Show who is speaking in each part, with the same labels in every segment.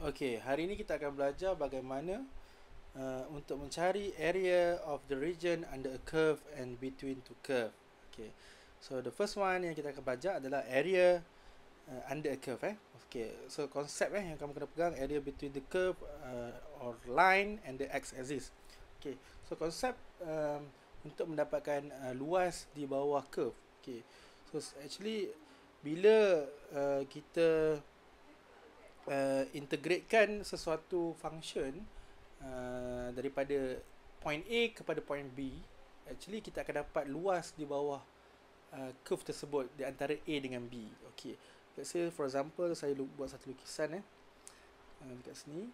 Speaker 1: Okey, hari ini kita akan belajar bagaimana untuk mencari area of the region under a curve and between two curve. Okay, so the first one yang kita akan belajar adalah area under a curve. Okay, so konsep yang kamu kena pegang, area between the curve or line and the x-axis. Okay, so konsep untuk mendapatkan luas di bawah curve. Okay, so actually bila kita integratekan sesuatu function daripada point A kepada point B, actually kita akan dapat luas di bawah curve tersebut di antara A dengan B. Okay, let's say for example saya buat satu lukisan dekat sini.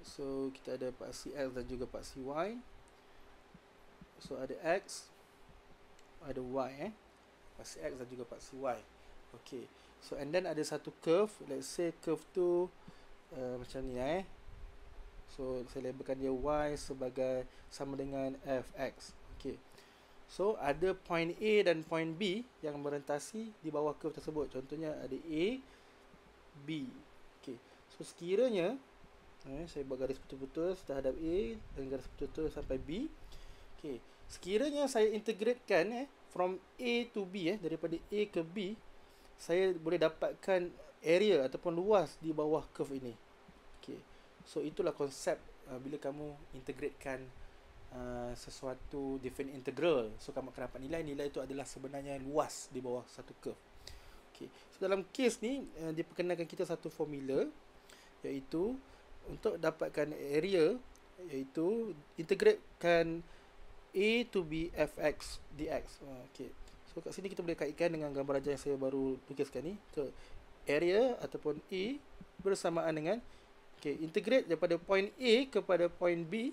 Speaker 1: So kita ada paksi X dan juga paksi Y. So ada X, ada Y paksi X dan juga paksi Y. Okay, so and then ada satu curve. Let's say curve tu macam ni So saya labelkan dia Y sebagai sama dengan Fx. Okay, so ada point A dan point B yang merentasi di bawah curve tersebut. Contohnya ada A, B. Okay, so sekiranya saya buat garis betul-betul terhadap A dan garis betul-betul sampai B. Okay, sekiranya saya integratekan from A to B daripada A ke B, saya boleh dapatkan area ataupun luas di bawah curve ini. Okay, so itulah konsep bila kamu integratekan sesuatu different integral. So kamu akan dapat nilai itu adalah sebenarnya luas di bawah satu curve. Okay, so dalam case ni diperkenalkan kita satu formula, iaitu untuk dapatkan area, iaitu integratekan A to B fx dx. Okay, so kat sini kita boleh kaitkan dengan gambar ajar yang saya baru lukiskan ni. So area ataupun A bersamaan dengan integrate daripada point A kepada point B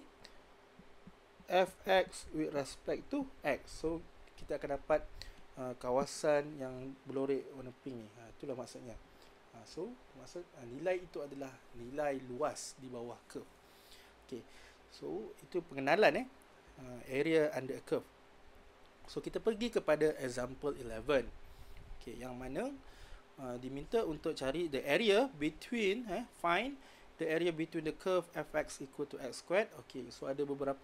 Speaker 1: fx with respect to x. So kita akan dapat kawasan yang berlorek warna pink ni. Itulah maksudnya. So maksud nilai itu adalah nilai luas di bawah curve. Okay, so itu pengenalan area under a curve. So kita pergi kepada example 11. Okay, yang mana diminta untuk cari the area between find the area between the curve fx equal to x squared. Okay, so ada beberapa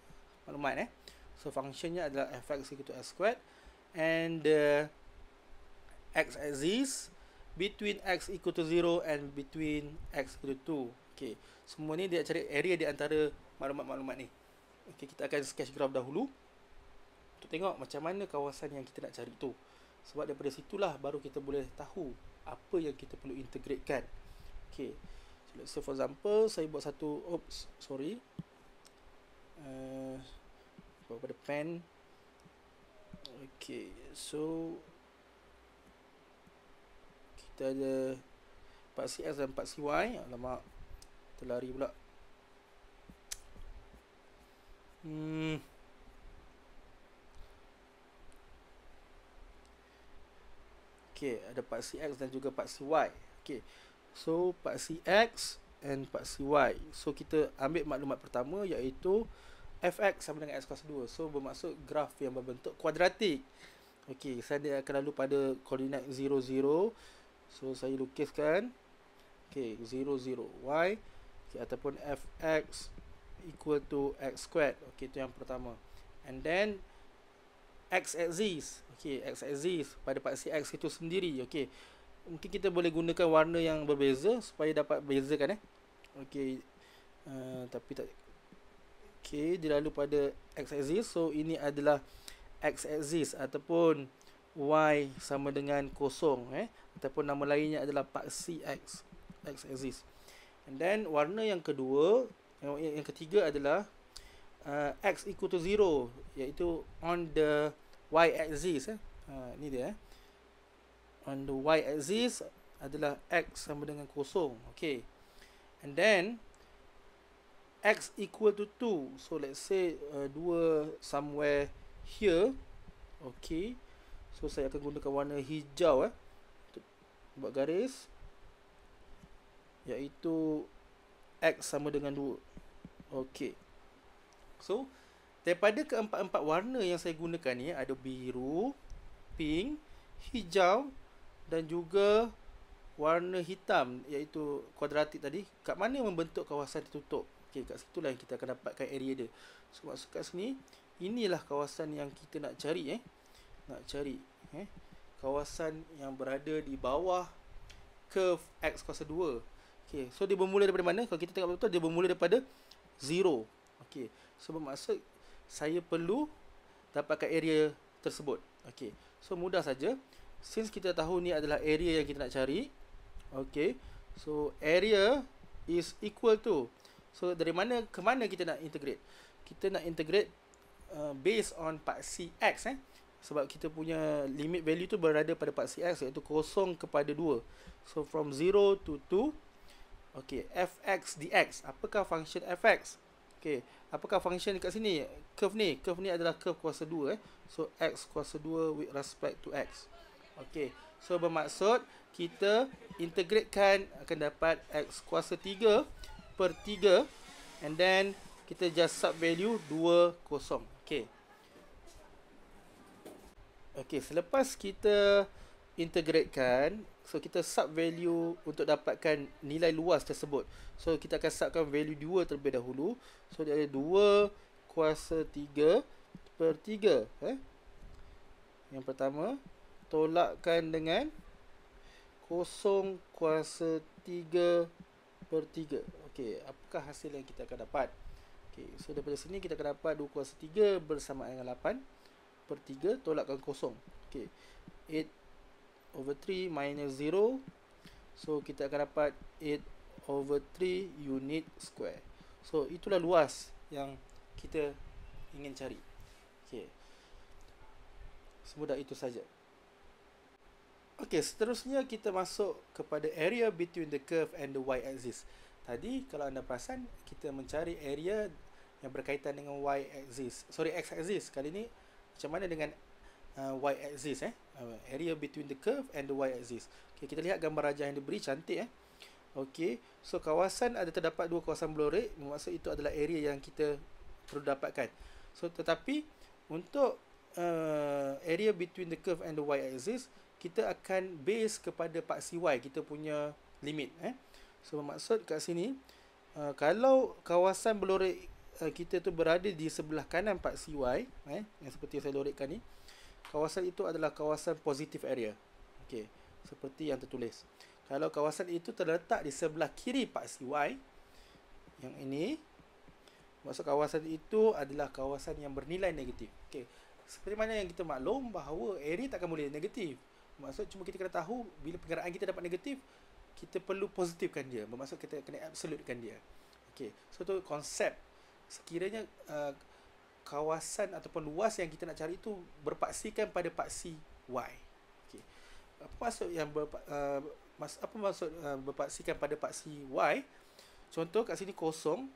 Speaker 1: maklumat So functionnya adalah fx equal to x squared and the x-axis between x equal to 0 and between x equal to 2. Okay, semua ni dia cari area di antara maklumat-maklumat ni. Okay, kita akan sketch graph dahulu untuk tengok macam mana kawasan yang kita nak cari tu. Sebab daripada situlah baru kita boleh tahu apa yang kita perlu integratekan. Okay, so let's say for example saya buat satu, pada pen. Okay, so kita ada paksi X dan paksi Y. Alamak, terlari pula. Okay, ada paksi X dan juga paksi Y. Okay, so paksi X and paksi Y. So kita ambil maklumat pertama, iaitu fx sama dengan x kuasa 2. So bermaksud graf yang berbentuk kuadratik. Okay, saya akan lalu pada koordinat 0, 0. So saya lukiskan 0, 0, y. Okay, ataupun fx equal to x squared. Okay, itu yang pertama. And then x-axis. Okay, x-axis pada paksi x itu sendiri. Okay, mungkin kita boleh gunakan warna yang berbeza supaya dapat bezakan Okay, tapi tak. Okay, dia lalu pada x-axis. So ini adalah x-axis ataupun y sama dengan kosong ataupun nama lainnya adalah paksi x, x-axis. And then warna yang kedua, yang ketiga adalah x equal to 0, iaitu on the y-axis. Ni dia on the y-axis adalah x sama dengan kosong. Okay, and then x equal to 2. So let's say 2 somewhere here. Okay, so saya akan gunakan warna hijau untuk buat garis, iaitu x sama dengan 2. Okay, so daripada keempat-empat warna yang saya gunakan ni, ada biru, pink, hijau dan juga warna hitam iaitu kuadratik tadi, kat mana membentuk kawasan tertutup. Okey, kat situlah yang kita akan dapatkan area dia. So maksud kat sini, inilah kawasan yang kita nak cari kawasan yang berada di bawah curve x kuasa 2. Okey, so dia bermula daripada mana? Kalau kita tengok betul, dia bermula daripada 0. Okey, so bermaksud saya perlu dapatkan area tersebut. Okey, so mudah saja. Since kita tahu ni adalah area yang kita nak cari. Okey, so area is equal to, so dari mana ke mana kita nak integrate? Kita nak integrate based on paksi x, sebab kita punya limit value tu berada pada paksi x, iaitu 0 kepada 2. So from 0 to 2. Okey, fx dx. Apakah function fx? Okey, apakah function kat sini? Curve ni adalah curve kuasa 2, So x kuasa 2 with respect to x. Okey, so bermaksud kita integratekan akan dapat x kuasa 3 per 3, and then kita just sub value 2, 0. Okey. Okey, selepas kita integratekan, so kita sub value untuk dapatkan nilai luas tersebut. So kita akan subkan value 2 terlebih dahulu. So dia ada 2 kuasa 3 per 3. Yang pertama, tolakkan dengan 0 kuasa 3 per 3. Okey, apakah hasil yang kita akan dapat? Okey, so daripada sini kita akan dapat 2 kuasa 3 bersama dengan 8 per 3, tolakkan 0. Okey, 8 over 3 minus 0. So kita akan dapat 8 over 3 unit square. So itulah luas yang kita ingin cari. Okey, semudah itu saja. Okey, seterusnya kita masuk kepada area between the curve and the y-axis. Tadi kalau anda perasan, kita mencari area yang berkaitan dengan x-axis. Kali ni macam mana dengan y-axis, area between the curve and the y-axis. Okey, kita lihat gambar rajah yang diberi, cantik. Okey, so kawasan ada terdapat dua kawasan berlorek, maksud itu adalah area yang kita perlu dapatkan. So tetapi untuk area between the curve and the y-axis, kita akan base kepada paksi y, kita punya limit. So bermaksud kat sini, kalau kawasan berlorek kita tu berada di sebelah kanan paksi y, yang seperti yang saya lorekkan ni, kawasan itu adalah kawasan positive area. Okey, seperti yang tertulis. Kalau kawasan itu terletak di sebelah kiri paksi y, yang ini, maksud kawasan itu adalah kawasan yang bernilai negatif. Okey, seperti mana yang kita maklum bahawa area takkan boleh negatif. Maksud cuma kita kena tahu bila perkiraan kita dapat negatif, kita perlu positifkan dia. Bermaksud kita kena absolutekan dia. Okey, so tu konsep. Sekiranya kawasan ataupun luas yang kita nak cari itu berpaksikan pada paksi y. Okey, apa maksud yang berpaksikan pada paksi y? Contoh kat sini 0,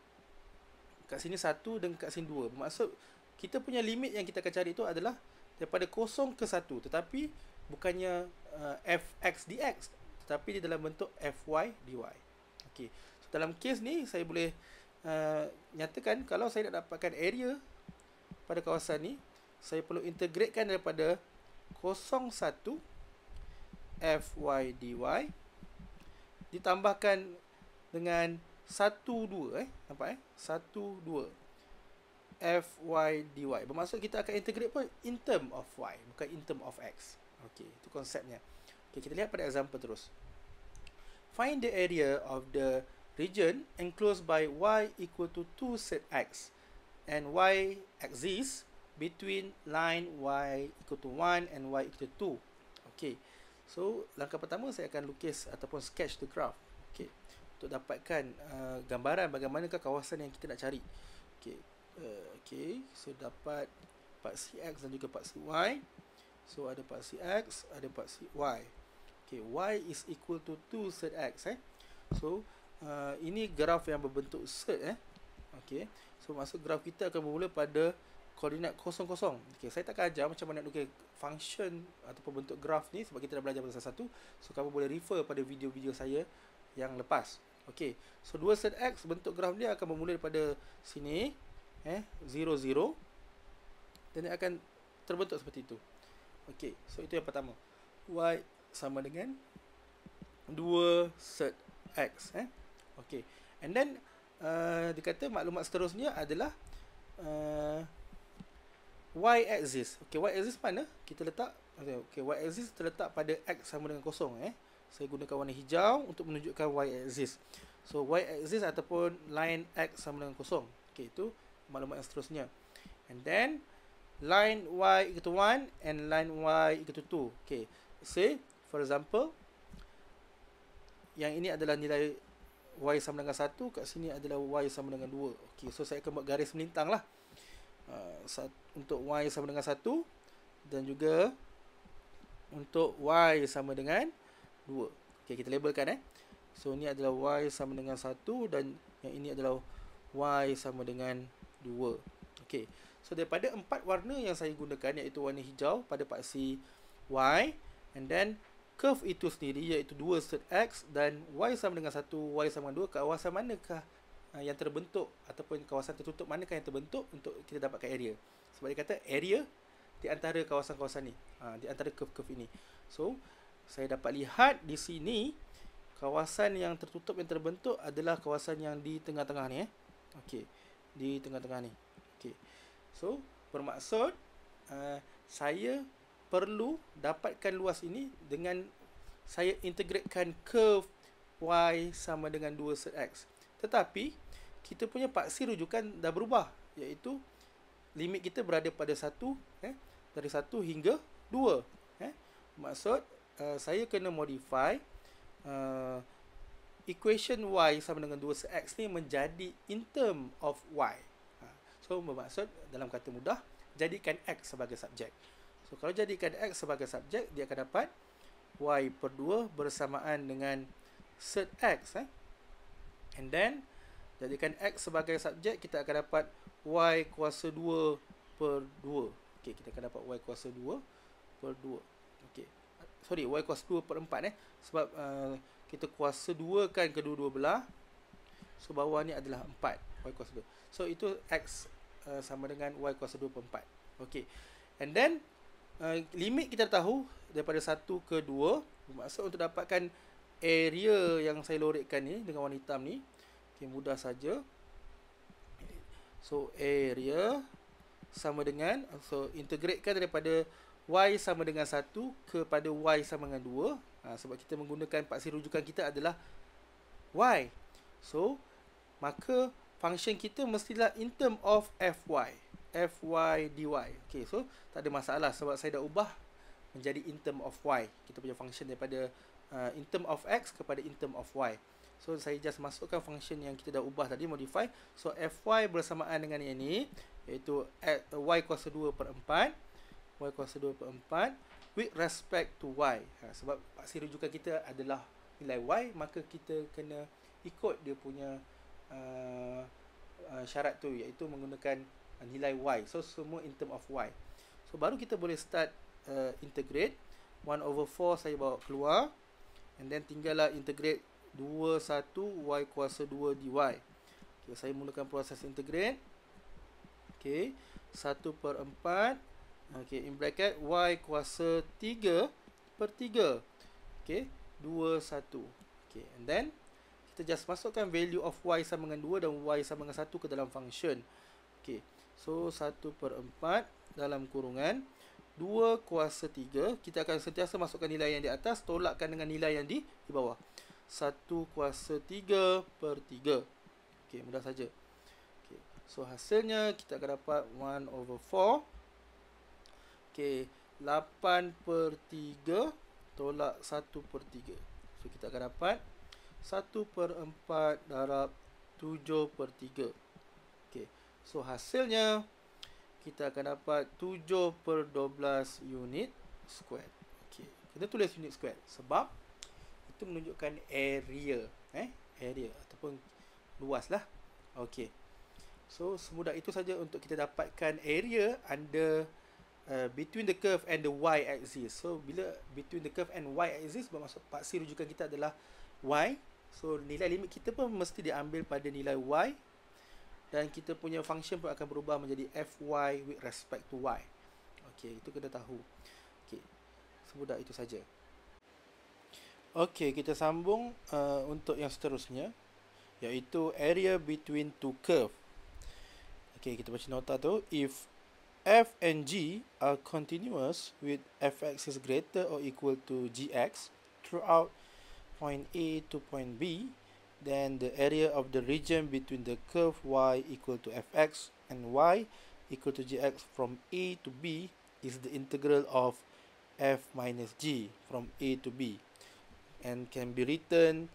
Speaker 1: kat sini 1 dan kat sini 2. Bermaksud kita punya limit yang kita akan cari itu adalah daripada 0 ke 1, tetapi bukannya fx dx, tetapi dia dalam bentuk fy dy. Okey, so dalam kes ni saya boleh nyatakan kalau saya nak dapatkan area pada kawasan ni, saya perlu integratekan daripada 01 fy dy ditambahkan dengan 12, nampak 12 fy dy. Bermaksud kita akan integrate pun in term of y, bukan in term of x. Okey, itu konsepnya. Okey, kita lihat pada example terus. Find the area of the region enclosed by y equal to 2 set x and y axis between line y equal to 1 and y equal to 2. Okey, so langkah pertama saya akan lukis ataupun sketch the graph. Okey, untuk dapatkan gambaran bagaimanakah kawasan yang kita nak cari. Okey, okey, so dapat paksi x dan juga paksi y. So ada paksi x, ada paksi y. Okay, y is equal to 2 set x. So ini graf yang berbentuk set. Okay, so maksud graf kita akan bermula pada koordinat 0, 0. Okay, saya takkan ajar macam mana nak lukis function ataupun bentuk graf ni sebab kita dah belajar pada satu. So kamu boleh refer pada video-video saya yang lepas. Okay, so 2 set x, bentuk graf dia akan bermula daripada sini, 0, 0, dan dia akan terbentuk seperti itu. Okey, so itu yang pertama. Y sama dengan 2 set X. Okay. And then dia kata maklumat seterusnya adalah Y axis. Okay, Y axis mana? Kita letak, okay, Y axis terletak pada X sama dengan kosong. Saya gunakan warna hijau untuk menunjukkan Y axis. So Y axis ataupun line X sama dengan kosong. Okay, itu maklumat yang seterusnya. And then line Y equal to 1 and line Y equal to 2. Okay, say for example, yang ini adalah nilai Y sama dengan 1, kat sini adalah Y sama dengan 2. Okay, so saya akan buat garis melintang lah. Untuk Y sama dengan 1 dan juga untuk Y sama dengan 2. Okay, kita labelkan So ni adalah Y sama dengan 1 dan yang ini adalah Y sama dengan 2. Okay, so daripada 4 warna yang saya gunakan, iaitu warna hijau pada paksi Y, and then curve itu sendiri iaitu 2 set X dan Y sama dengan 1, Y sama dengan 2, kawasan manakah yang terbentuk ataupun kawasan tertutup manakah yang terbentuk untuk kita dapatkan area. Sebab dia kata area di antara kawasan-kawasan ni, di antara curve-curve ini. So saya dapat lihat di sini kawasan yang tertutup yang terbentuk adalah kawasan yang di tengah-tengah ni. Okey, di tengah-tengah ni. Okey, so bermaksud saya perlu dapatkan luas ini dengan saya integratekan curve Y sama dengan 2 set X. Tetapi kita punya paksi rujukan dah berubah, iaitu limit kita berada pada 1, dari 1 hingga 2. Maksud saya kena modify equation Y sama dengan 2 set X ni menjadi in term of Y. So bermaksud dalam kata mudah, jadikan X sebagai subjek. So kalau jadikan X sebagai subjek, dia akan dapat Y per 2 bersamaan dengan set X. And then jadikan X sebagai subjek, kita akan dapat Y kuasa 2 per 2. Okay, kita akan dapat Y kuasa 2 per 2. Okay, sorry, Y kuasa 2 per 4 sebab kita kuasa 2 kan kedua-dua belah. So bawah ni adalah 4, Y kuasa 2. So itu X sama dengan Y kuasa 2 per 4. Okay, and then limit kita tahu daripada 1 ke 2. Bermaksud untuk dapatkan area yang saya lorekkan ni dengan warna hitam ni, okay, mudah saja. So area sama dengan, so integratekan daripada Y sama dengan 1 kepada Y sama dengan 2. Sebab kita menggunakan paksi rujukan kita adalah Y. So maka function kita mestilah in term of Fy dy. Okay, so tak ada masalah sebab saya dah ubah menjadi in term of Y. Kita punya function daripada in term of X kepada in term of Y. So saya just masukkan function yang kita dah ubah tadi, modify. So Fy bersamaan dengan yang ni, iaitu Y kuasa 2 per 4, Y kuasa 2 per 4 with respect to Y. Sebab paksi rujukan kita adalah nilai Y, maka kita kena ikut dia punya syarat tu, iaitu menggunakan nilai Y. So semua in term of Y. So baru kita boleh start integrate. 1/4 saya bawa keluar, and then tinggallah integrate 21 Y kuasa 2 dy. Okay, saya mulakan proses integrate. Okay, 1 per 4. Okay, in bracket Y kuasa 3 per 3. Okay, 21. Okay, and then kita just masukkan value of Y sama dengan 2 dan Y sama dengan 1 ke dalam function. Okay, so 1 per 4 dalam kurungan 2 kuasa 3. Kita akan sentiasa masukkan nilai yang di atas, tolakkan dengan nilai yang di bawah. 1 kuasa 3 per 3. Okay, mudah saja. Okay, so hasilnya kita akan dapat 1/4. Okay, 8 per 3 tolak 1 per 3. So kita akan dapat 1 per 4 darab 7 per 3. Okay, so hasilnya kita akan dapat 7 per 12 unit square. Okay, kita tulis unit square sebab itu menunjukkan area, area ataupun luas lah. Okay, so semudah itu saja untuk kita dapatkan area under between the curve and the Y axis. So bila between the curve and Y axis, bermaksud paksi rujukan kita adalah Y. So nilai limit kita pun mesti diambil pada nilai Y, dan kita punya function pun akan berubah menjadi Fy with respect to Y. Okay, itu kena tahu. Okay, semudah itu saja. Okey, kita sambung untuk yang seterusnya, iaitu area between two curve. Okey, kita baca nota tu. If f and g are continuous with fx is greater or equal to gx throughout point A to point B, then the area of the region between the curve y equal to fx and y equal to gx from A to B is the integral of f minus g from A to B, and can be written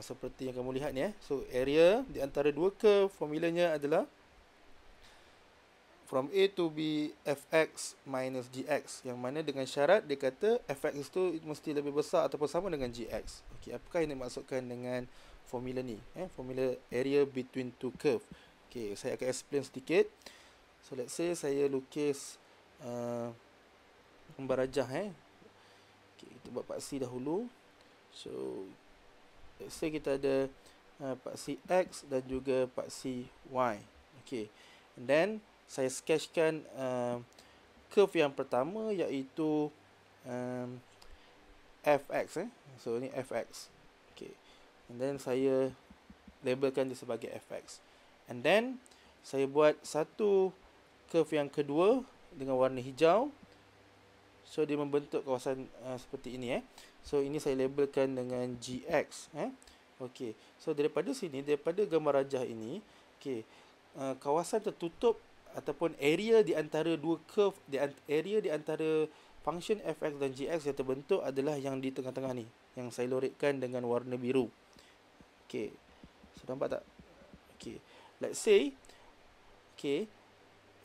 Speaker 1: seperti yang kamu lihat ni. So area di antara dua curve, formulanya adalah from A to B fx minus gx, yang mana dengan syarat dia kata fx tu mesti lebih besar ataupun sama dengan gx. Okey, apakah yang dimaksudkan dengan formula ni? Formula area between two curve. Okey, saya akan explain sedikit. So let's say saya lukis gambar rajah. Okey, kita buat paksi dahulu. So let's say kita ada paksi x dan juga paksi y. Okey, and then saya sketchkan curve yang pertama, iaitu fx. So ni fx. Okay. And then saya labelkan dia sebagai fx. And then saya buat satu curve yang kedua dengan warna hijau. So dia membentuk kawasan seperti ini. So ini saya labelkan dengan gx. Okay. So daripada sini, daripada gambar rajah ini, okay, kawasan tertutup ataupun area di antara dua curve, area di antara function fx dan gx yang terbentuk adalah yang di tengah-tengah ni, yang saya loretkan dengan warna biru. Okey. So nampak tak? Okey. Let's say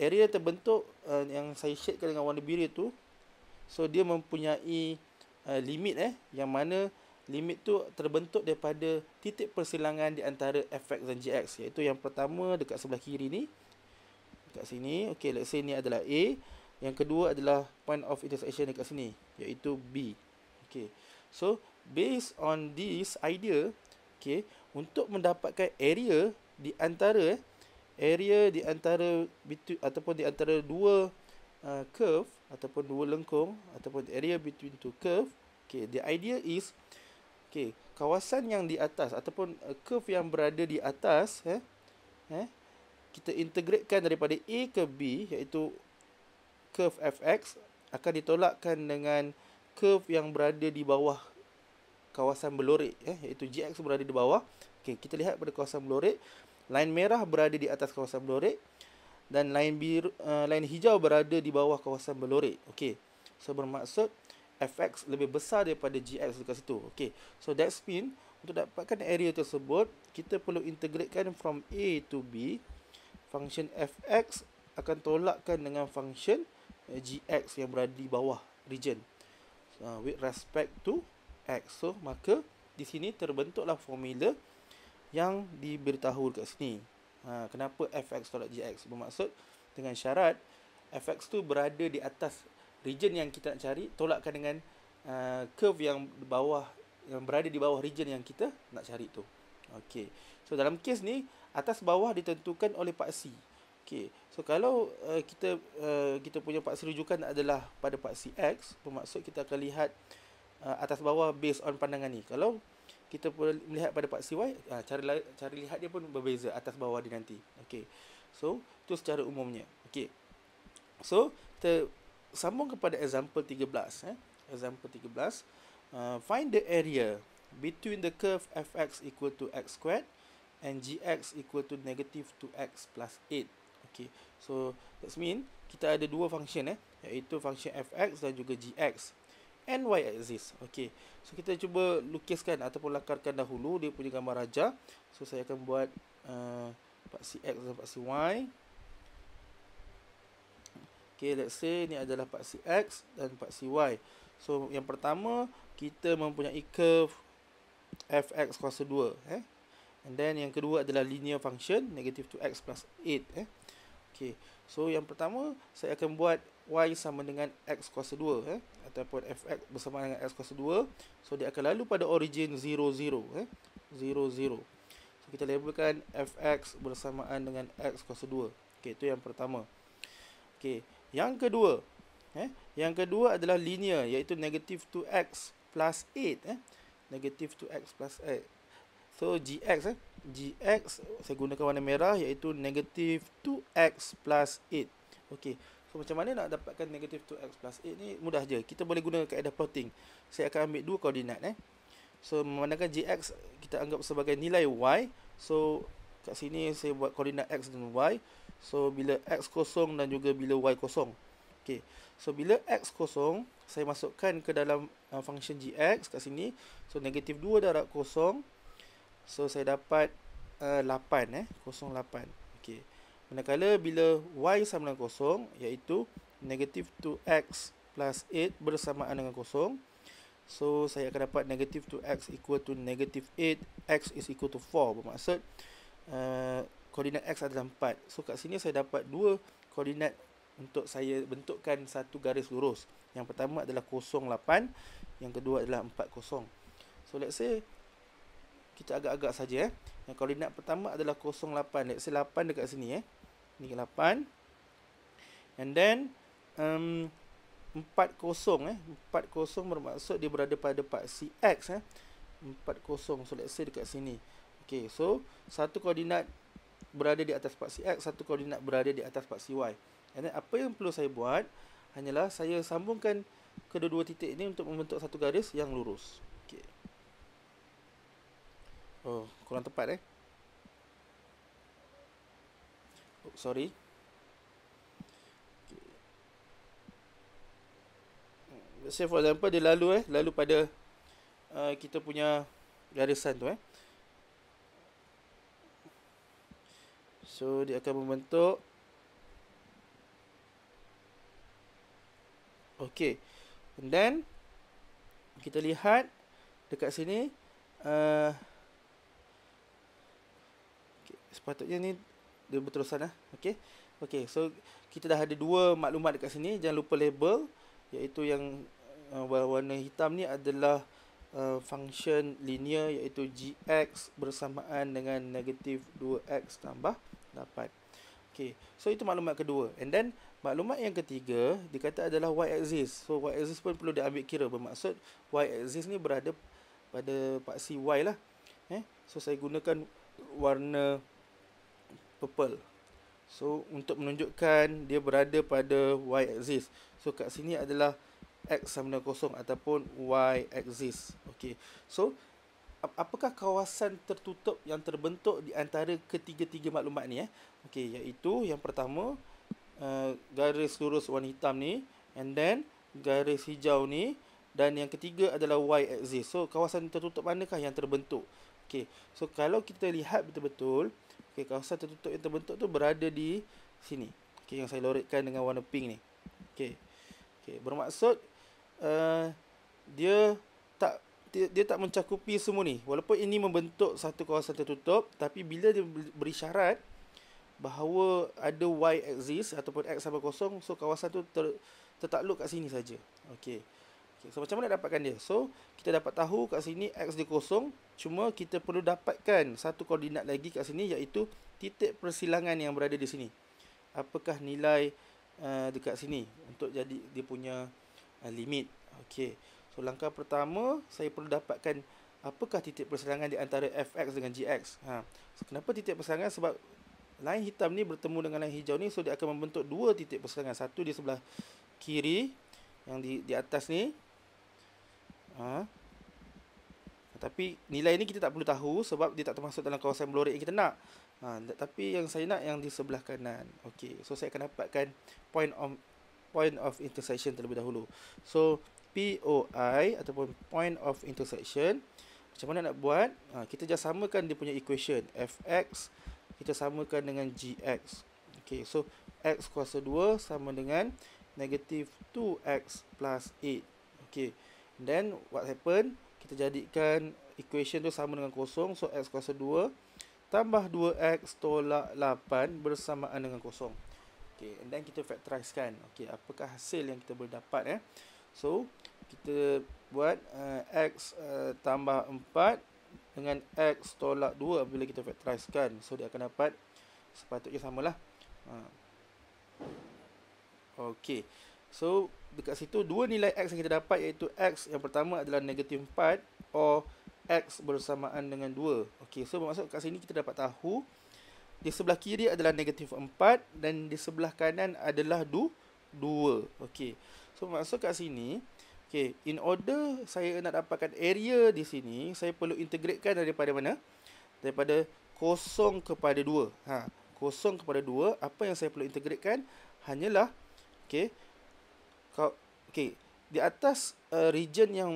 Speaker 1: area terbentuk yang saya shadekan dengan warna biru tu, so dia mempunyai limit yang mana limit tu terbentuk daripada titik persilangan di antara fx dan gx, iaitu yang pertama dekat sebelah kiri ni, dekat sini. Okay, let's say ni adalah A. Yang kedua adalah point of intersection dekat sini, iaitu B. Okay, so based on this idea, okay, untuk mendapatkan area di antara ataupun di antara dua curve ataupun dua lengkung, ataupun area between two curve, okay, the idea is, okay, kawasan yang di atas ataupun curve yang berada di atas, kita integratekan daripada A ke B, iaitu curve fx akan ditolakkan dengan curve yang berada di bawah kawasan berlorek, iaitu gx berada di bawah. Okey, kita lihat pada kawasan berlorek, line merah berada di atas kawasan berlorek dan line hijau berada di bawah kawasan berlorek. Okey, so bermaksud fx lebih besar daripada gx dekat situ. Okey, so that's mean untuk dapatkan area tersebut, kita perlu integratekan from A to B. Function fx akan tolakkan dengan function gx yang berada di bawah region with respect to x. So maka di sini terbentuklah formula yang diberitahu dekat sini. Kenapa fx tolak gx? Bermaksud dengan syarat fx tu berada di atas region yang kita nak cari, tolakkan dengan curve yang berada di bawah region yang kita nak cari tu. Okey. So dalam kes ni, atas bawah ditentukan oleh paksi. Okey. So kalau kita punya paksi rujukan adalah pada paksi x, bermaksud kita akan lihat atas bawah based on pandangan ni. Kalau kita melihat pada paksi y, cara lihat dia pun berbeza atas bawah dia nanti. Okey. So itu secara umumnya. Okey. So kita sambung kepada example 13. Example 13. Find the area between the curve fx equal to x squared and gx equal to negative 2x plus 8. Okay, so that mean kita ada dua function iaitu function fx dan juga gx and y axis. Okay, so kita cuba lukiskan ataupun lakarkan dahulu dia punya gambar rajah. So saya akan buat paksi x dan paksi y. Okay, let's say ni adalah paksi x dan paksi y. So yang pertama, kita mempunyai curve fx kuasa 2, and then yang kedua adalah linear function negative 2x plus 8. Okay, so yang pertama saya akan buat y sama dengan x kuasa 2, ataupun fx bersama dengan x kuasa 2. So dia akan lalu pada origin 0 0, 0 0. So kita labelkan fx bersamaan dengan x kuasa 2. Okay, itu yang pertama. Okay, yang kedua adalah linear, iaitu negative 2x plus 8. negative 2x plus 8. So gx gx saya gunakan warna merah, iaitu negative 2x plus 8. Okey, so macam mana nak dapatkan negative 2x plus 8 ni? Mudah je, kita boleh guna kaedah plotting. Saya akan ambil dua koordinat So memandangkan gx kita anggap sebagai nilai y. So kat sini saya buat koordinat x dan y. So bila x kosong dan juga bila y kosong. Okey, so bila x kosong, saya masukkan ke dalam function gx kat sini. So negative 2 darab kosong. So saya dapat 8 08. Okey. Manakala bila y sama dengan kosong, iaitu negative 2x plus 8 bersamaan dengan kosong. So saya akan dapat negative 2x equal to negative 8, x is equal to 4. Bermaksud koordinat x adalah 4. So kat sini saya dapat dua koordinat untuk saya bentukkan satu garis lurus. Yang pertama adalah 08, yang kedua adalah 40. So let's say kita agak-agak saja Yang koordinat pertama adalah 08. Let's say 8 dekat sini Ni 8. And then 40 40 bermaksud dia berada pada paksi x 40. So let's say dekat sini. Okay, so satu koordinat berada di atas paksi x, satu koordinat berada di atas paksi y. And then apa yang perlu saya buat hanyalah saya sambungkan kedua-dua titik ini untuk membentuk satu garis yang lurus. Okay. Oh, kurang tepat Oh, sorry. Okay. Let's say for example dia lalu pada kita punya garisan tu So dia akan membentuk. Okay. And then kita lihat dekat sini okay, sepatutnya ni dia berterusan Okay. Okay, so kita dah ada dua maklumat dekat sini. Jangan lupa label, iaitu yang warna hitam ni adalah function linear, iaitu gx bersamaan dengan negatif 2x tambah 8. Okay, so itu maklumat kedua. And then maklumat yang ketiga dikata adalah y-axis. So y-axis pun perlu diambil kira. Bermaksud y-axis ni berada pada paksi y lah. So saya gunakan warna purple. So untuk menunjukkan dia berada pada y-axis. So kat sini adalah x sama dengan kosong ataupun y-axis. Okay, so apakah kawasan tertutup yang terbentuk di antara ketiga-tiga maklumat ni Okay, iaitu yang pertama garis lurus warna hitam ni, and then garis hijau ni, dan yang ketiga adalah y-axis. So kawasan tertutup manakah yang terbentuk? Okay, so kalau kita lihat betul-betul, okay, kawasan tertutup yang terbentuk tu berada di sini. Okay, yang saya loretkan dengan warna pink ni. Okay, bermaksud dia tak mencakupi semua ni. Walaupun ini membentuk satu kawasan tertutup, tapi bila dia berisyarat bahawa ada y-axis ataupun x sama kosong, so kawasan tu tertakluk kat sini saja. Okey. So macam mana dapatkan dia? So kita dapat tahu kat sini x dia kosong, cuma kita perlu dapatkan satu koordinat lagi kat sini, iaitu titik persilangan yang berada di sini. Apakah nilai dekat sini untuk jadi dia punya limit. Okey. So langkah pertama saya perlu dapatkan apakah titik persilangan di antara fx dengan gx. So, kenapa titik persilangan? Sebab line hitam ni bertemu dengan line hijau ni, so dia akan membentuk dua titik persilangan. Satu di sebelah kiri yang di atas ni. Tapi nilai ni kita tak perlu tahu sebab dia tak termasuk dalam kawasan meloret yang kita nak. Tapi yang saya nak yang di sebelah kanan. Okey, so saya akan dapatkan point of intersection terlebih dahulu. So POI ataupun point of intersection, macam mana nak buat? Kita just samakan dia punya equation. Fx kita samakan dengan gx. Okay, so x kuasa 2 sama dengan negative 2x plus 8. Okay, then what happen? Kita jadikan equation tu sama dengan kosong. So x kuasa 2 tambah 2x tolak 8 bersamaan dengan kosong. Okay, and then kita factorizekan. Okay, apakah hasil yang kita boleh dapat? So kita buat x tambah 4 dengan x tolak 2 bila kita factorizekan. So dia akan dapat sepatutnya samalah. Okey. So dekat situ dua nilai x yang kita dapat, iaitu x yang pertama adalah negatif 4. or X bersamaan dengan 2. Okey, so bermaksud kat sini kita dapat tahu di sebelah kiri adalah negatif 4 dan di sebelah kanan adalah 2. Okey. So maksud kat sini, okey, in order saya nak dapatkan area di sini, saya perlu integratekan daripada mana? Daripada 0 kepada 2. Ha, 0 kepada 2, apa yang saya perlu integratekan hanyalah okey. Okey, di atas region yang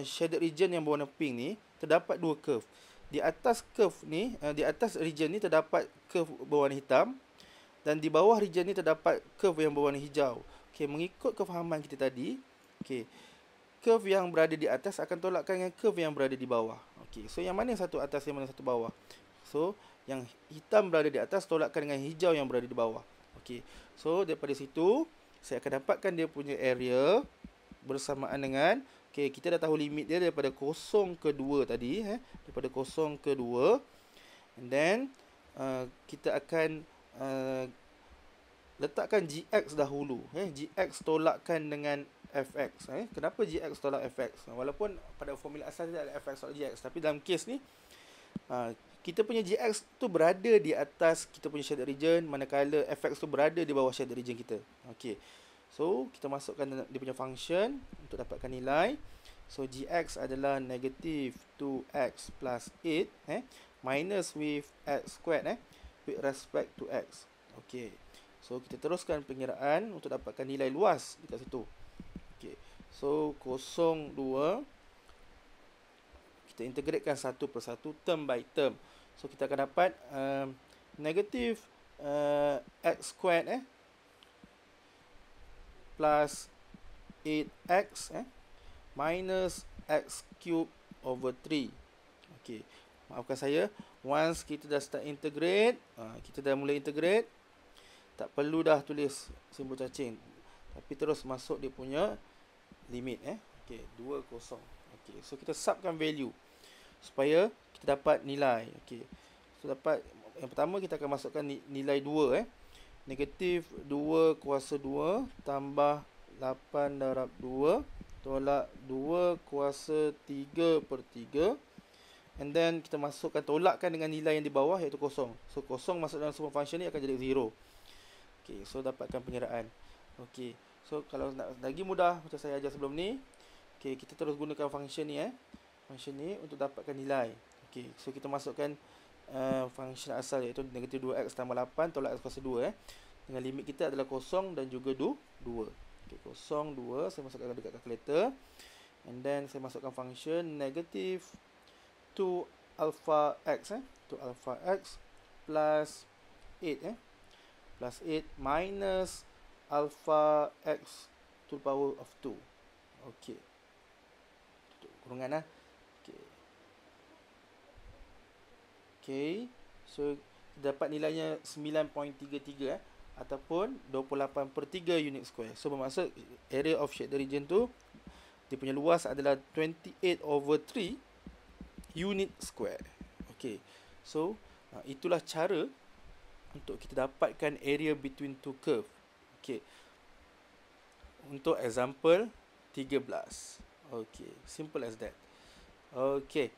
Speaker 1: shaded region yang berwarna pink ni terdapat dua curve. Di atas curve ni, di atas region ni terdapat curve berwarna hitam dan di bawah region ni terdapat curve yang berwarna hijau. Okey, mengikut kefahaman kita tadi, okey, curve yang berada di atas akan tolakkan dengan curve yang berada di bawah. Okey, so yang mana yang satu atas, yang mana yang satu bawah? So, yang hitam berada di atas tolakkan dengan hijau yang berada di bawah. Okey, so daripada situ saya akan dapatkan dia punya area bersamaan dengan, okey, kita dah tahu limit dia daripada 0 ke 2 tadi, daripada 0 ke 2. And then kita akan letakkan GX dahulu, GX tolakkan dengan FX. Kenapa GX tolak FX? Walaupun pada formula asal dia ada FX tolak GX, tapi dalam kes ni kita punya GX tu berada di atas kita punya shaded region, manakala FX tu berada di bawah shaded region kita. Okey, so kita masukkan dia punya function untuk dapatkan nilai. So GX adalah negative 2x plus 8 minus with x squared with respect to x. Okey, so kita teruskan pengiraan untuk dapatkan nilai luas dekat situ. Okey, so 0, 2, kita integratekan satu persatu, term by term. So kita akan dapat negative x squared plus 8x minus x cube over 3. Okey, maafkan saya, once kita dah start integrate, kita dah mula integrate, tak perlu dah tulis simbol cacing, tapi terus masuk dia punya limit. Okey, 2, 0. Okey, so kita subkan value supaya kita dapat nilai. Okey, so dapat, yang pertama kita akan masukkan nilai 2, negatif 2 kuasa 2 tambah 8 darab 2 tolak 2 kuasa 3 per 3. And then kita masukkan, tolakkan dengan nilai yang di bawah iaitu 0. So 0 masuk dalam semua function ni akan jadi 0. Okey, so dapatkan pengiraan. Okey, so kalau nak lagi mudah macam saya ajar sebelum ni, okey, kita terus gunakan function ni function ni untuk dapatkan nilai. Okey, so kita masukkan function asal iaitu negatif 2x tambah 8 tolak x kuasa 2 dengan limit kita adalah 0 dan juga 2. Okey, 0, 2, saya masukkan dekat calculator. And then saya masukkan function negatif 2 alpha x 2 alpha x plus 8 plus 8 minus alpha x to the power of 2. Okey, tutup kurungan Okey, so dapat nilainya 9.33 ataupun 28/3 unit square. So bermaksud area of shaded region tu, dia punya luas adalah 28/3 unit square. Okey, so itulah cara untuk kita dapatkan area between two curve. Okey, untuk example 13. Okey, simple as that. Okey.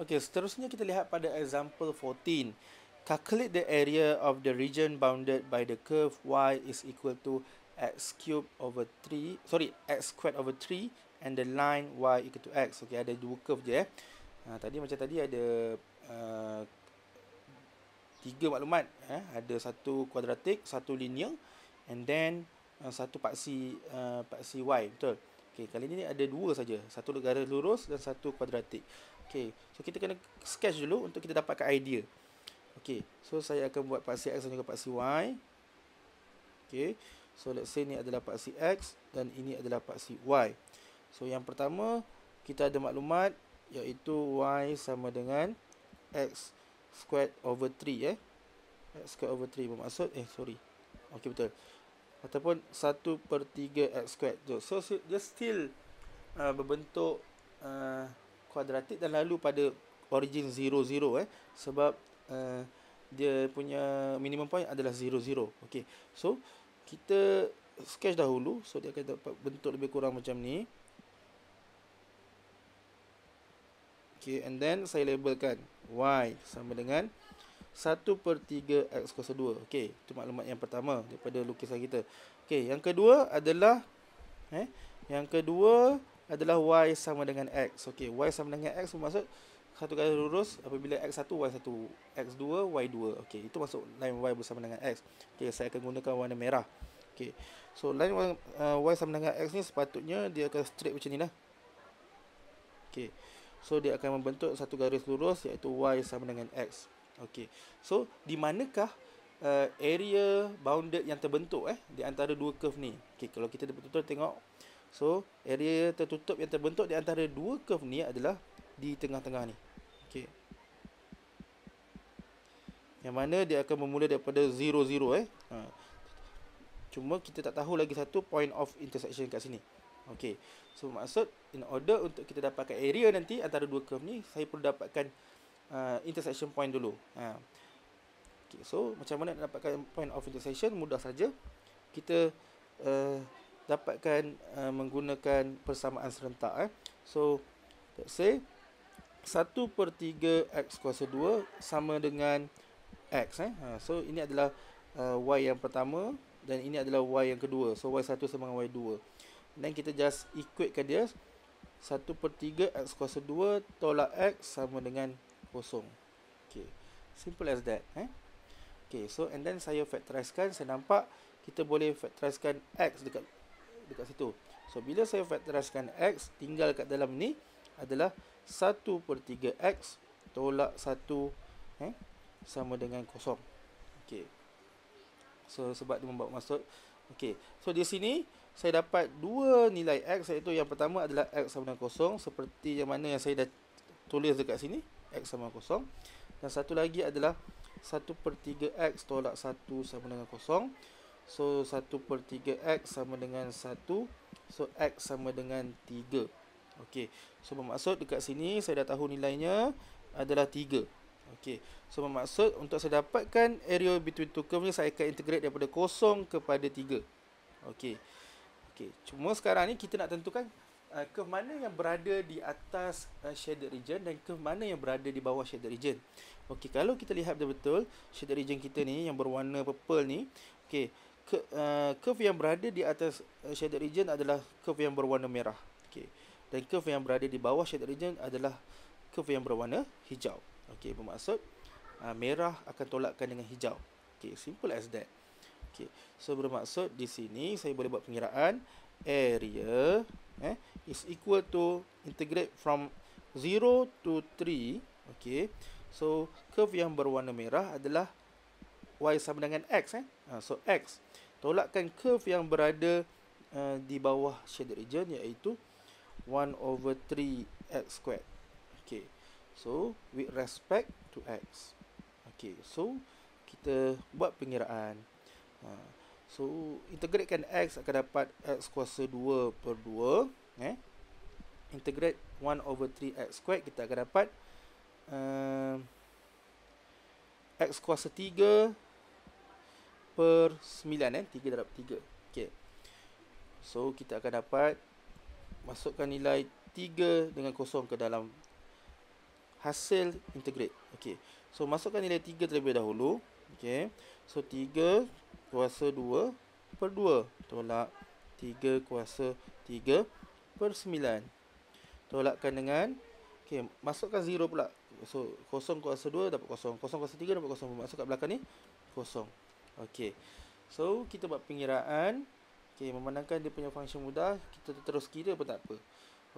Speaker 1: Okey, seterusnya kita lihat pada example 14. Calculate the area of the region bounded by the curve y is equal to x cubed over 3, x squared over 3 and the line y equal to x. Okey, ada dua curve je tadi macam tadi ada tiga maklumat, ada satu kuadratik, satu linear and then satu paksi y, betul. Okey, kali ini ada dua saja, satu garis lurus dan satu kuadratik. Okey, so kita kena sketch dulu untuk kita dapatkan idea. Okey, so saya akan buat paksi x dan juga paksi y. Okey, so let's say ni adalah paksi x dan ini adalah paksi y. So yang pertama kita ada maklumat iaitu y sama dengan x squared over 3 x squared over 3 bermaksud okey, betul, ataupun 1/3 x squared. So dia still berbentuk kuadratik dan lalu pada origin 0, 0 sebab dia punya minimum point adalah 0, 0. Okey, so kita sketch dahulu. So dia akan dapat bentuk lebih kurang macam ni. Okay, and then saya labelkan y sama dengan 1/3 x kuasa 2. Okay, itu maklumat yang pertama daripada lukisan kita. Okay, yang kedua adalah y sama dengan x. Okay, y sama dengan x bermaksud satu garis lurus apabila x1, y1, x2, y2. Okay, itu masuk line y bersama dengan x. Okay, saya akan gunakan warna merah. Okay, so line y sama dengan x ni sepatutnya dia akan straight macam ni lah. Okay, so dia akan membentuk satu garis lurus iaitu y sama dengan x. Okay, so di manakah area bounded yang terbentuk di antara dua curve ni? Okay, kalau kita betul-betul tengok, so area tertutup yang terbentuk di antara dua curve ni adalah di tengah-tengah ni. Okay, yang mana dia akan bermula daripada 0, 0 cuma kita tak tahu lagi satu point of intersection kat sini. Okay, so maksud in order untuk kita dapatkan area nanti antara dua curve ni, saya perlu dapatkan intersection point dulu. Okay, so macam mana nak dapatkan point of intersection? Mudah saja. Kita dapatkan menggunakan persamaan serentak. So let's say 1/3 x kuasa 2 sama dengan x. So ini adalah y yang pertama dan ini adalah y yang kedua. So y1 sama dengan y2. Dan kita just equatekan dia 1/3 x kuasa 2 tolak x sama dengan 0. Okay, simple as that. Okay, so and then saya factorizekan. Saya nampak kita boleh factorizekan x dekat situ. So bila saya factorizekan x, tinggal kat dalam ni adalah 1/3 x tolak 1 sama dengan 0. Okay, so sebab dia membawa maksud. Okay, so di sini saya dapat dua nilai x, iaitu yang pertama adalah x sama dengan 0 seperti yang mana yang saya dah tulis dekat sini, x sama dengan 0. Dan satu lagi adalah 1/3 x tolak 1 sama dengan 0. So 1/3 x sama dengan 1. So x sama dengan 3. Okey, so bermaksud dekat sini saya dah tahu nilainya adalah 3. Okey, so bermaksud untuk saya dapatkan area between two curve ni, saya akan integrate daripada 0 kepada 3. Okey. Okey, cuma sekarang ni kita nak tentukan curve mana yang berada di atas shaded region dan curve mana yang berada di bawah shaded region. Okey, kalau kita lihat betul-betul shaded region kita ni yang berwarna purple ni, okey, curve yang berada di atas shaded region adalah curve yang berwarna merah. Okey, dan curve yang berada di bawah shaded region adalah curve yang berwarna hijau. Okey, bermaksud merah akan tolakkan dengan hijau. Okey, simple as that. Okey, so bermaksud di sini saya boleh buat pengiraan area is equal to integrate from 0 to 3. Okey, so curve yang berwarna merah adalah y sama dengan x. So x tolakkan curve yang berada di bawah shaded region, iaitu 1/3 x squared. Okay, so with respect to x. Okay, so kita buat pengiraan. So integratekan x akan dapat x kuasa 2/2. Integrate 1/3 x squared, kita akan dapat x kuasa 3/9. 3 darab 3. Okay, so kita akan dapat masukkan nilai 3 dengan 0 ke dalam hasil integrate. Okay, so masukkan nilai 3 terlebih dahulu. Okay, so 3 kuasa 2/2 tolak 3 kuasa 3/9. Tolakkan dengan, okay, masukkan 0 pula. So 0 kuasa 2 dapat 0, 0 kuasa 3 dapat 0. Masuk kat belakang ni 0. Okey, so kita buat pengiraan. Okey, memandangkan dia punya function mudah, kita terus kira pun tak apa.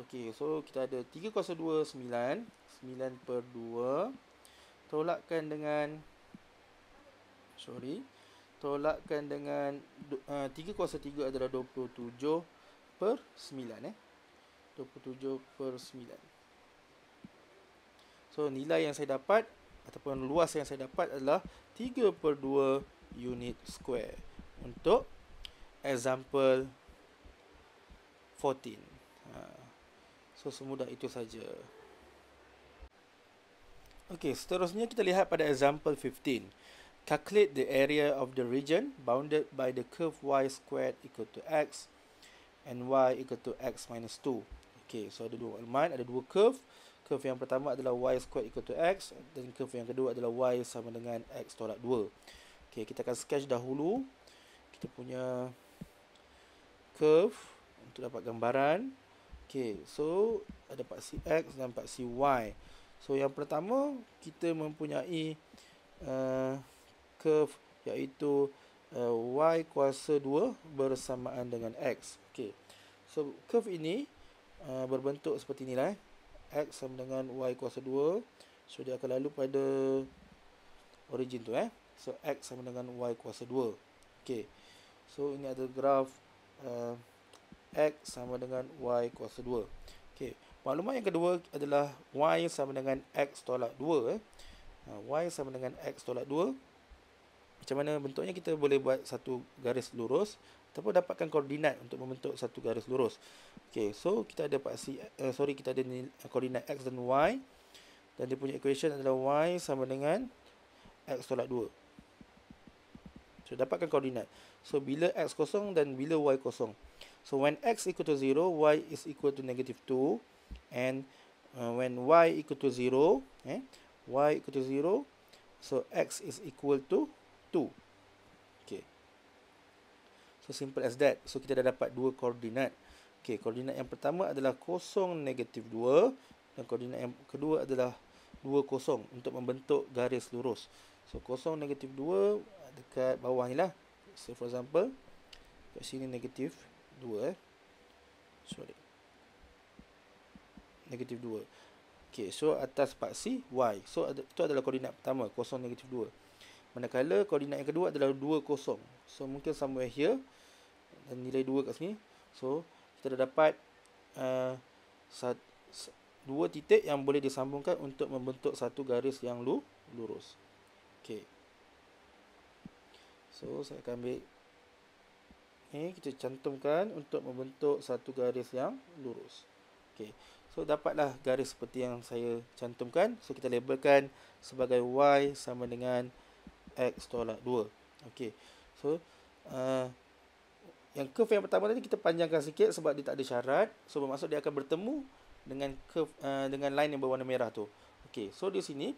Speaker 1: Okey, so kita ada 3 kuasa 2 9, 9/2 tolakkan dengan tolakkan dengan 3 kuasa 3 adalah 27/9 27/9. So nilai yang saya dapat ataupun luas yang saya dapat adalah 3/2 unit square untuk example 14. So semudah itu saja. Okey, seterusnya kita lihat pada example 15. Calculate the area of the region bounded by the curve y squared equal to x and y equal to x minus 2. Okey, so ada dua maklumat, ada dua curve. Curve yang pertama adalah y squared equal to x, dan curve yang kedua adalah y sama dengan x tolak 2. Okay, kita akan sketch dahulu kita punya curve untuk dapat gambaran. Okay, so ada paksi x dan paksi y. So yang pertama kita mempunyai curve iaitu y kuasa 2 bersamaan dengan x. Okay, so curve ini berbentuk seperti inilah. X sama dengan y kuasa 2. So dia akan lalu pada origin tu So x sama dengan y kuasa 2. Okay, so ini ada graf x sama dengan y kuasa 2. Okay, maklumat yang kedua adalah y sama dengan x tolak 2. Y sama dengan x tolak 2. Macam mana bentuknya? Kita boleh buat satu garis lurus ataupun dapatkan koordinat untuk membentuk satu garis lurus. Okay, so kita ada paksi kita ada koordinat x dan y, dan dia punya equation adalah y sama dengan x tolak 2. So dapatkan koordinat. So bila x kosong dan bila y kosong. So when x equal to 0, y is equal to negative 2, and when y equal to 0, y equal to 0, so x is equal to 2. Okay, so simple as that. So kita dah dapat dua koordinat. Okay, koordinat yang pertama adalah 0, negatif 2, dan koordinat yang kedua adalah 2, 0 untuk membentuk garis lurus. So 0, negatif 2 dekat bawah ni lah. So for example, kat sini negatif 2 sorry, negatif 2. Okay, so atas paksi y. So itu adalah koordinat pertama, 0, negatif 2. Manakala koordinat yang kedua adalah 2, 0. So mungkin somewhere here, dan nilai 2 kat sini. So kita dah dapat dua titik yang boleh disambungkan untuk membentuk satu garis yang lurus. Okay, so saya akan ambil ni, kita cantumkan untuk membentuk satu garis yang lurus. Okay, so dapatlah garis seperti yang saya cantumkan. So kita labelkan sebagai y sama dengan x tolak 2. Okay, so yang curve yang pertama tadi kita panjangkan sikit sebab dia tak ada syarat. So bermaksud dia akan bertemu dengan curve dengan line yang berwarna merah tu. Okay, so di sini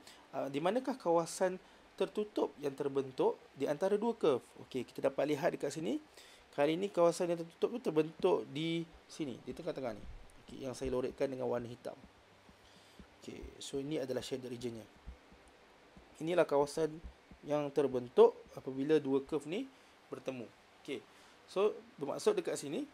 Speaker 1: di manakah kawasan tertutup yang terbentuk di antara dua curve? Okay, kita dapat lihat dekat sini. Kali ini kawasan yang tertutup tu terbentuk di sini, di tengah-tengah ni. Okay, yang saya loretkan dengan warna hitam. Okay, so ini adalah shade regionnya. Inilah kawasan yang terbentuk apabila dua curve ni bertemu. Okay, so bermaksud dekat sini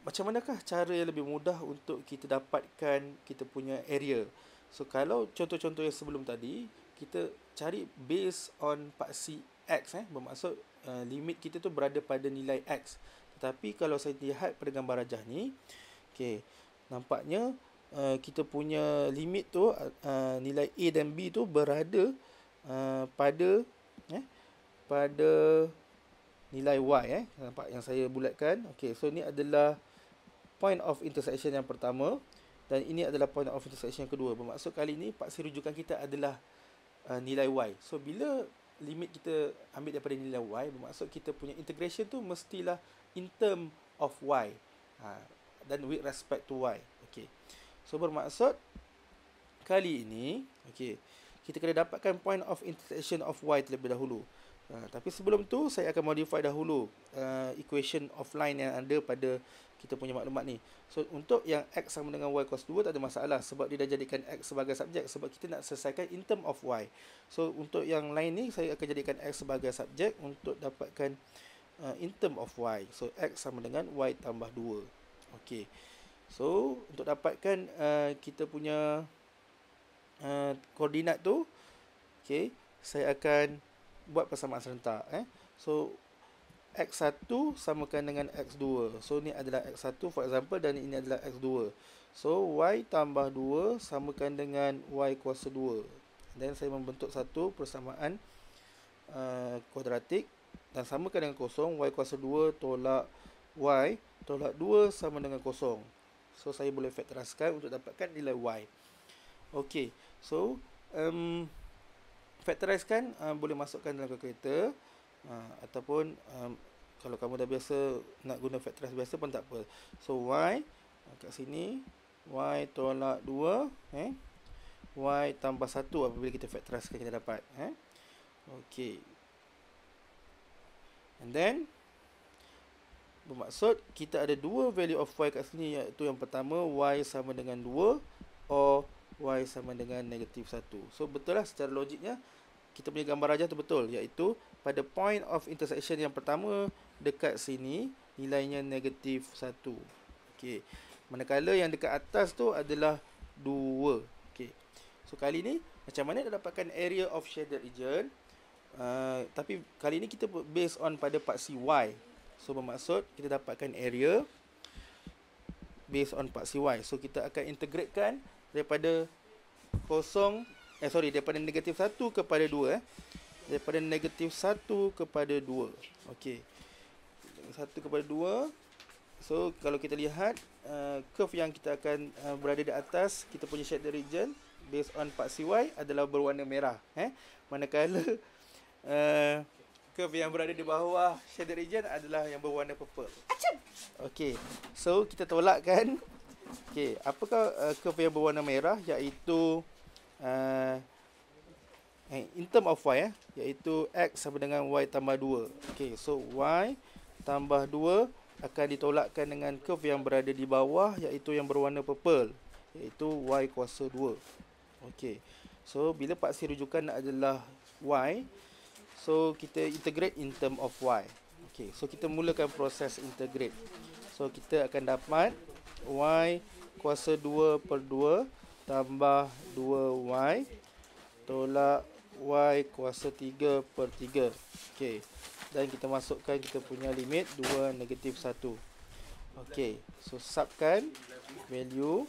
Speaker 1: macam manakah cara yang lebih mudah untuk kita dapatkan kita punya area? So kalau contoh-contoh yang sebelum tadi, kita cari based on paksi x, bermaksud limit kita tu berada pada nilai x. Tetapi kalau saya lihat pada gambar rajah ni, okay, nampaknya kita punya limit tu nilai a dan b tu berada pada nilai y. Nampak yang saya bulatkan. Okay, so ni adalah point of intersection yang pertama, dan ini adalah point of intersection yang kedua. Bermaksud kali ni paksi rujukan kita adalah nilai y. So bila limit kita ambil daripada nilai y, bermaksud kita punya integration tu mestilah in term of y, dan with respect to y. Okay, so bermaksud kali ini, okay, kita kena dapatkan point of intersection of y terlebih dahulu. Tapi sebelum tu saya akan modify dahulu equation of line yang ada pada kita punya maklumat ni. So untuk yang x sama dengan y cos 2 tak ada masalah sebab dia dah jadikan x sebagai subjek, sebab kita nak selesaikan in term of y. So untuk yang lain ni saya akan jadikan x sebagai subjek untuk dapatkan in term of y. So x sama dengan y tambah 2. Okay, so untuk dapatkan kita punya koordinat tu, okay, saya akan buat persamaan serentak. So x1 samakan dengan x2. So ni adalah x1 for example, dan ini adalah x2. So y tambah 2 samakan dengan y kuasa 2. Dan saya membentuk satu persamaan kuadratik, dan samakan dengan kosong. Y kuasa 2 tolak y tolak 2 sama dengan kosong. So saya boleh faktoriskan untuk dapatkan nilai y. Okay, so faktoriskan boleh masukkan dalam kalkulator, ataupun kalau kamu dah biasa nak guna faktoris biasa pun tak apa. So y kat sini Y tolak 2, Y tambah 1 apabila kita factorize kita dapat, okey. And then bermaksud kita ada dua value of y kat sini, iaitu yang pertama y sama dengan 2 or y sama dengan negatif 1. So betul lah secara logiknya kita punya gambar rajah tu betul, iaitu pada point of intersection yang pertama dekat sini nilainya negatif 1. Okey. Manakala yang dekat atas tu adalah 2. Okey. So kali ni macam mana nak dapatkan area of shaded region? Tapi kali ni kita based on pada paksi Y. So bermaksud kita dapatkan area based on paksi Y. So kita akan integratekan daripada daripada negatif 1 kepada 2. Daripada negatif 1 kepada 2. Okey. 1 kepada 2. So kalau kita lihat curve yang kita akan berada di atas kita punya shaded region based on paksi Y adalah berwarna merah. Manakala curve yang berada di bawah shaded region adalah yang berwarna purple. Okey. So kita tolakkan. Okey, apakah curve yang berwarna merah, iaitu in term of y, iaitu x sama dengan y tambah 2. Okey, so y tambah 2 akan ditolakkan dengan curve yang berada di bawah, iaitu yang berwarna purple, iaitu y kuasa 2. Okey. So bila paksi rujukan adalah y, so kita integrate in term of y. Okey, so kita mulakan proses integrate. So kita akan dapat y kuasa 2 per 2 tambah 2y tolak y kuasa 3 per 3. Okey. Dan kita masukkan kita punya limit 2 negatif 1. Okey. So subkan value.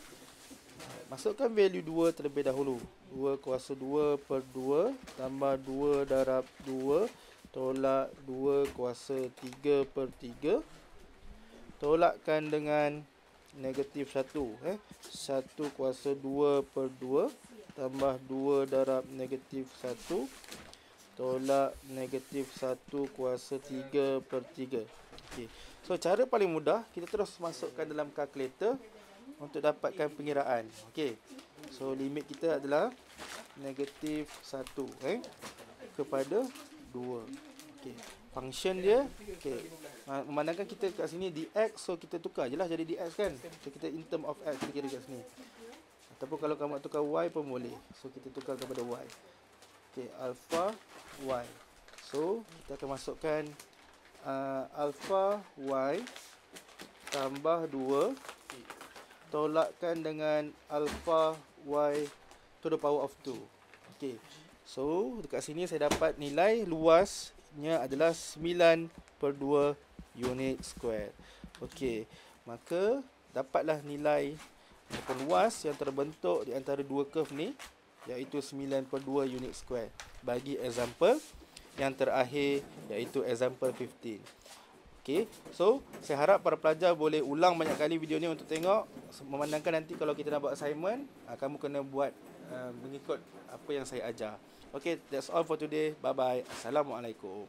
Speaker 1: Masukkan value 2 terlebih dahulu. 2 kuasa 2 per 2 tambah 2 darab 2 tolak 2 kuasa 3 per 3. Tolakkan dengan negatif 1. 1 kuasa 2 per 2 tambah 2 darab negatif 1 tolak negatif 1 kuasa 3 per 3. Okay. So cara paling mudah, kita terus masukkan dalam kalkulator untuk dapatkan pengiraan. Okay. So limit kita adalah negatif 1 kepada 2. Okay. Function dia, okay, memandangkan kita kat sini dx, so kita tukar je lah jadi dx kan. So kita in term of x kita kira kat sini. Ataupun kalau kamu nak tukar y pun boleh. So kita tukar kepada y. Okay, alpha y. So kita akan masukkan alpha y tambah 2 tolakkan dengan alpha y to the power of 2. Okay. So dekat sini saya dapat nilai luasnya adalah 9 per 2 unit square. Okey, maka dapatlah nilai ataupun luas yang terbentuk di antara dua curve ni, iaitu 9 per 2 unit square. Bagi example yang terakhir, iaitu example 15. Okey, so saya harap para pelajar boleh ulang banyak kali video ni untuk tengok, memandangkan nanti kalau kita nak buat assignment, kamu kena buat mengikut apa yang saya ajar. Okay, that's all for today. Bye bye. Assalamualaikum.